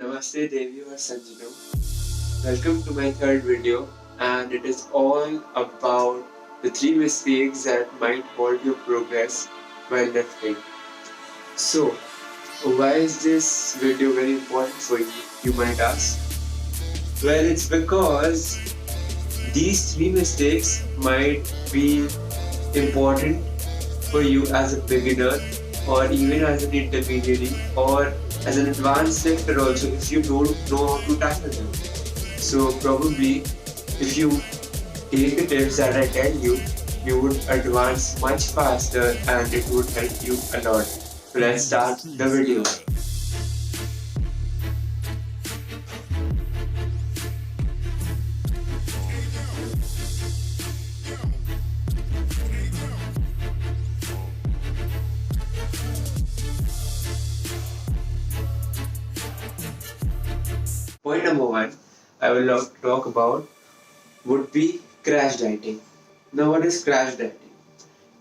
Namaste Devi or Sanjano. Welcome to my third video, and it is all about the three mistakes that might halt your progress while lifting. So, why is this video very important for you? You might ask. Well, it's because these three mistakes might be important for you as a beginner or even as an intermediary or as an advanced lifter also if you don't know how to tackle them. So probably if you take the tips that I tell you, you would advance much faster and it would help you a lot. So let's start the video. Point number one I will talk about would be crash dieting. Now, what is crash dieting?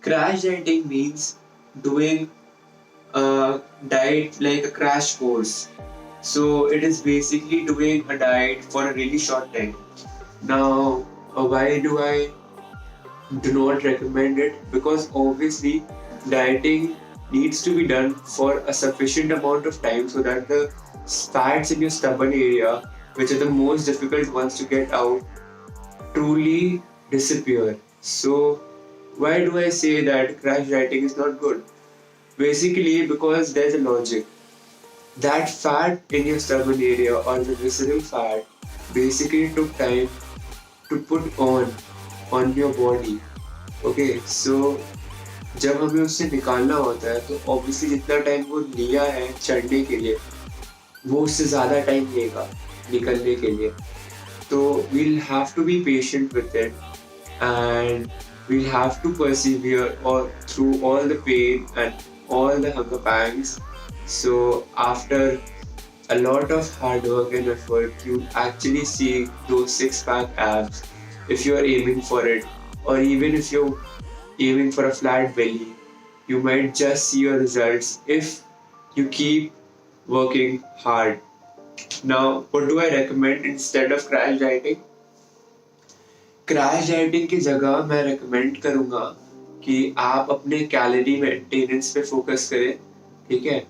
Crash dieting means doing a diet like a crash course. So, it is basically doing a diet for a really short time. Now, why do I do not recommend it? Because obviously, dieting needs to be done for a sufficient amount of time so that the fats in your stubborn area, which are the most difficult ones to get out, truly disappear. So, why do I say that crash dieting is not good? Basically, because there's a logic. That fat in your stubborn area or the visceral fat basically took time to put on your body. Okay, so जब हमें उससे निकालना होता है तो obviously जितना time वो लिया है चढ़ने के लिए वो उससे ज़्यादा टाइम लेगा निकलने के लिए. तो we'll have to be patient with it and we'll have to persevere all through all the pain and all the hunger pangs. So after a lot of hard work and effort, you actually see those six-pack abs if you are aiming for it, or even if you're aiming for a flat belly, you might just see your results if you keep working hard. Now, what do I recommend instead of crash dieting? Crash dieting की जगह मैं recommend करूंगा कि आप अपने calorie maintenance पे focus करें, ठीक है,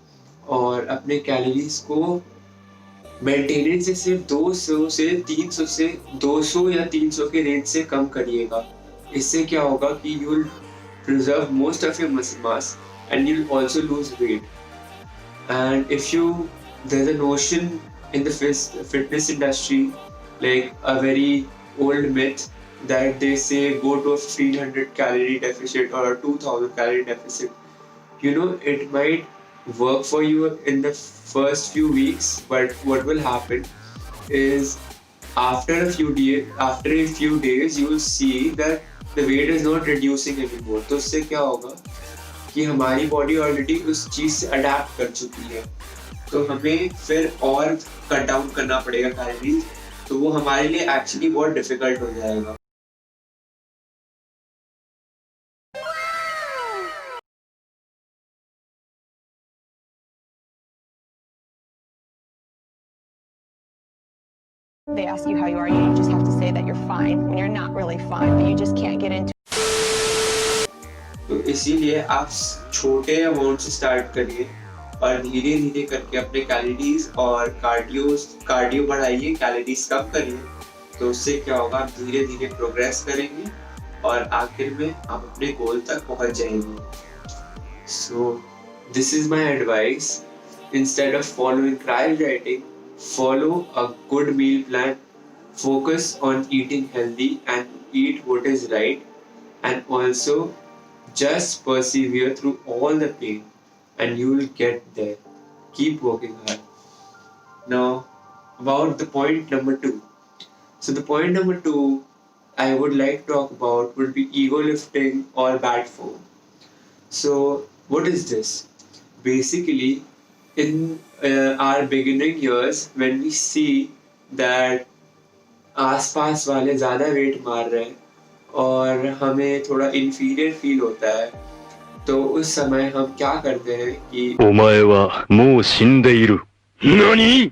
और अपने कैलोरीज को मेंटेनेंस से सिर्फ 200 से 300 से 200 या 300 के रेंज से कम करिएगा. इससे क्या होगा कि you will preserve most of your muscle mass and you'll also lose weight. And if you there's a notion in the fitness industry, like a very old myth, that they say go to a 1500 calorie deficit or a 2000 calorie deficit. You know, it might work for you in the first few weeks, but what will happen is after a few days you will see that the weight is not reducing anymore. तो उससे क्या होगा कि हमारी body already उस चीज से adapt कर चुकी है, तो हमें फिर और कट डाउन करना पड़ेगा कैलोरीज, तो वो हमारे लिए एक्चुअली बहुत डिफिकल्ट हो जाएगा. They ask you how you are, you just have to say that you're fine when you're not really fine, but you just can't get into. तो इसीलिए आप छोटे अमाउंट से स्टार्ट करिए और धीरे धीरे करके अपने कैलोरीज और कार्डियो बढ़ाइए, कैलोरीज कम करिए. तो उससे क्या होगा, आप धीरे धीरे प्रोग्रेस करेंगे और आखिर में आप अपने गोल तक पहुंच जाएंगे. So this is my advice. Instead of following crash dieting, follow a good meal plan, focus on eating healthy and eat what is right, and also just persevere through all the pain and you will get there. Keep working hard. Now, about the point number 2. So the point number 2 I would like to talk about would be ego lifting or bad form. So what is this? Basically, in our beginning years, when we see that आसपास वाले ज़्यादा wait मार रहे हैं और हमें थोड़ा inferior feel होता है, तो उस समय हम क्या करते हैं कि お前はもう死んでいる。何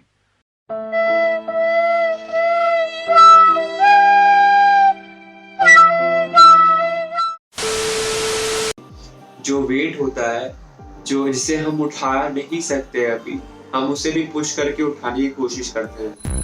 जो वेट होता है जो जिसे हम उठा नहीं सकते अभी, हम उसे भी पुश करके उठाने की कोशिश करते हैं।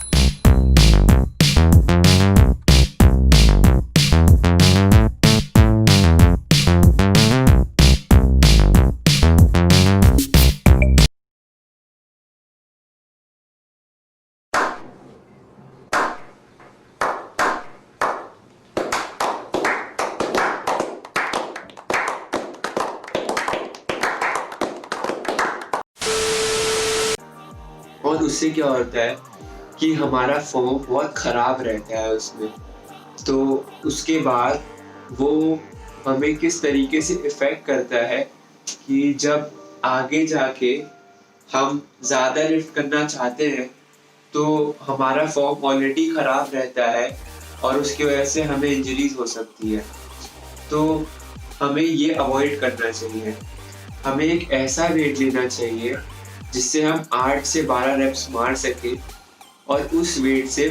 और उससे क्या होता है कि हमारा फॉर्म बहुत खराब रहता है उसमें। तो उसके बाद वो हमें किस तरीके से इफेक्ट करता है कि जब आगे जाके हम ज़्यादा लिफ्ट करना चाहते हैं तो हमारा फॉर्म ऑलरेडी खराब रहता है और उसकी वजह से हमें इंजरीज हो सकती है। तो हमें ये अवॉइड करना चाहिए। हमें एक ऐसा वेट लेना चाहिए जिससे हम 8 से 12 रेप्स मार सकें और उस वेट से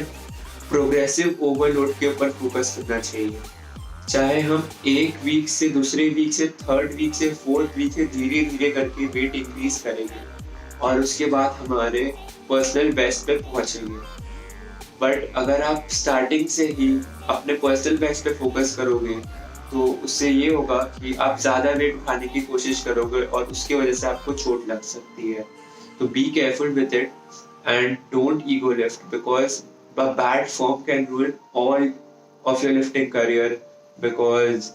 प्रोग्रेसिव ओवरलोड के ऊपर फोकस करना चाहिए। चाहे हम एक वीक से दूसरे वीक से थर्ड वीक से फोर्थ वीक से धीरे धीरे करके वेट इंक्रीज करेंगे और उसके बाद हमारे पर्सनल बेस्ट पे पहुंचेंगे। बट अगर आप स्टार्टिंग से ही अपने पर्सनल बेस्ट पे फोकस करोगे तो उससे ये होगा कि आप ज़्यादा वेट उठाने की कोशिश करोगे और उसकी वजह से आपको चोट लग सकती है। तो be careful with it and don't ego lift because a bad form can ruin all of your lifting career because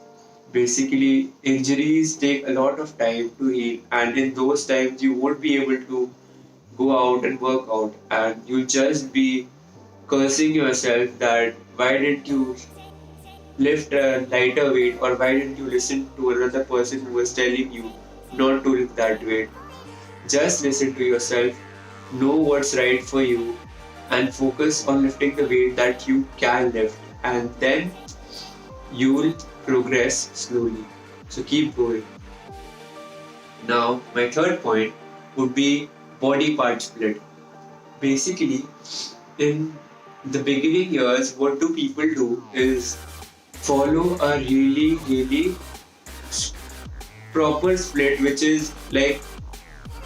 basically injuries take a lot of time to heal and in those times you won't be able to go out and work out and you'll just be cursing yourself that why didn't you lift a lighter weight or why didn't you listen to another person who was telling you not to lift that weight. Just listen to yourself, know what's right for you and focus on lifting the weight that you can lift and then you'll progress slowly. So keep going. Now my third point would be body part split. Basically in the beginning years what do people do is follow a really proper split which is like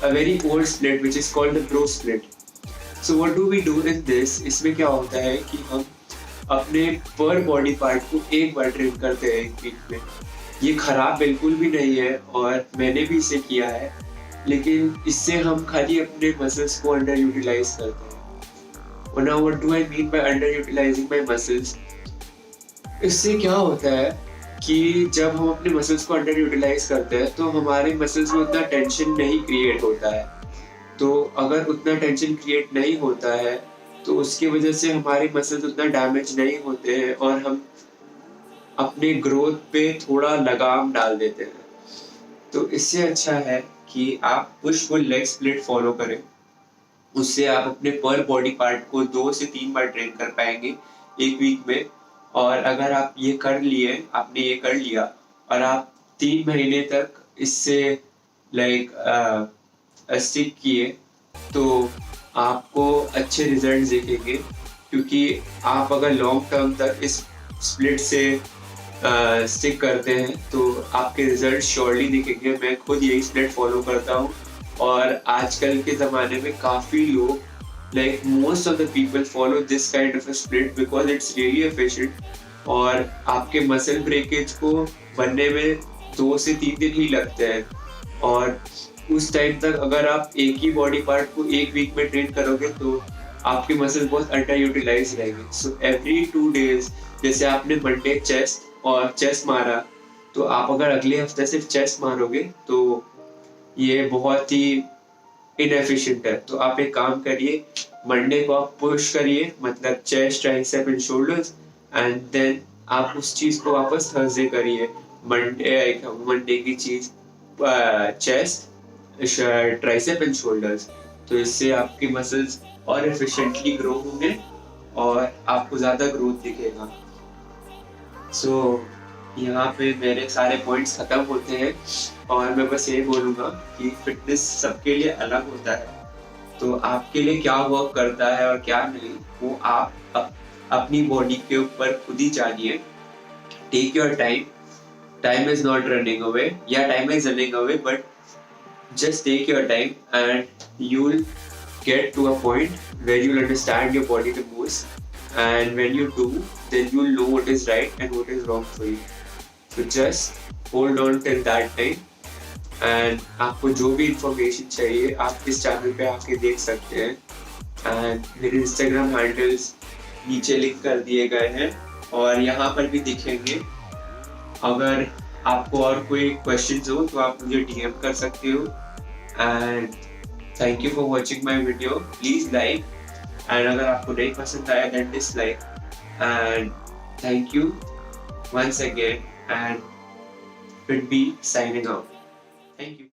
a very old split which is called the bro split. So what do we do in this? इसमें क्या होता है कि हम अपने पर body part को एक बार ट्रेन करते हैं एक वीक में। ये खराब बिल्कुल भी नहीं है और मैंने भी इसे किया है, लेकिन इससे हम खाली अपने मसल्स को अंडर यूटिलाइज करते हैं। और now what do I mean by under utilizing my muscles? इससे क्या होता है कि जब हम अपने मसल्स को अंडर यूटिलाइज करते हैं तो हमारे मसल्स में उतना टेंशन नहीं क्रिएट होता है। तो अगर उतना टेंशन क्रिएट नहीं होता है तो उसकी वजह से हमारे मसल्स उतना डैमेज नहीं होते हैं और हम अपने ग्रोथ पे थोड़ा लगाम डाल देते हैं। तो इससे अच्छा है कि आप push pull leg split follow करें। उससे आप अपने पर बॉडी पार्ट को 2 से 3 बार ट्रेन कर पाएंगे एक वीक में। और अगर आप ये कर लिए, आपने ये कर लिया और आप 3 महीने तक इससे स्टिक किए तो आपको अच्छे रिजल्ट दिखेंगे, क्योंकि आप अगर लॉन्ग टर्म तक इस स्प्लिट से स्टिक करते हैं तो आपके रिजल्ट श्योरली दिखेंगे। मैं खुद यही स्प्लिट फॉलो करता हूँ और आजकल के ज़माने में काफ़ी लोग most of the people follow this kind of a split because it's really efficient और आपके मसल ब्रेकेज को बनने में 2 से 3 दिन ही लगते हैं और उस टाइम तक अगर आप एक ही बॉडी पार्ट को एक वीक में ट्रेन करोगे तो आपके मसल बहुत अंडर यूटिलाइज रहेंगे। सो एवरी 2 days जैसे आपने मंडे चेस्ट और चेस्ट मारा तो आप अगर अगले हफ्ते सिर्फ चेस्ट मारोगे तो ये बहुत ही इनएफिशिएंट है। तो आप एक काम करिए, मंडे को आप पुश करिए, मतलब chest, tricep and shoulders and then आप उस चीज को वापस थर्सडे करिए। मंडे की चीज चेस्ट, ट्राइसेप एंड शोल्डर्स। तो इससे आपके मसल्स और एफिशिएंटली ग्रो होंगे और आपको ज्यादा ग्रोथ दिखेगा। सो यहाँ पे मेरे सारे पॉइंट्स खत्म होते हैं और मैं बस ये बोलूँगा कि फिटनेस सबके लिए अलग होता है। तो आपके लिए क्या वर्क करता है और क्या नहीं वो आप अपनी बॉडी के ऊपर खुद ही जानिए। Take your time time is not running away. Yeah, time is running away, but just take your time and you'll get to a point where you'll understand your body the most. And when you do, then you'll know what is right and what is wrong for you. So just hold on till that time. And आपको जो भी information चाहिए आप इस channel पे आके देख सकते हैं. एंड मेरे इंस्टाग्राम हैंडल्स नीचे लिंक कर दिए गए हैं और यहाँ पर भी दिखेंगे. अगर आपको और कोई क्वेश्चंस हो तो आप मुझे डीएम कर सकते हो. And thank you for watching my video. Please like, and अगर आपको नहीं पसंद आया then dislike. And thank you once again, and we'll be signing out. Thank you.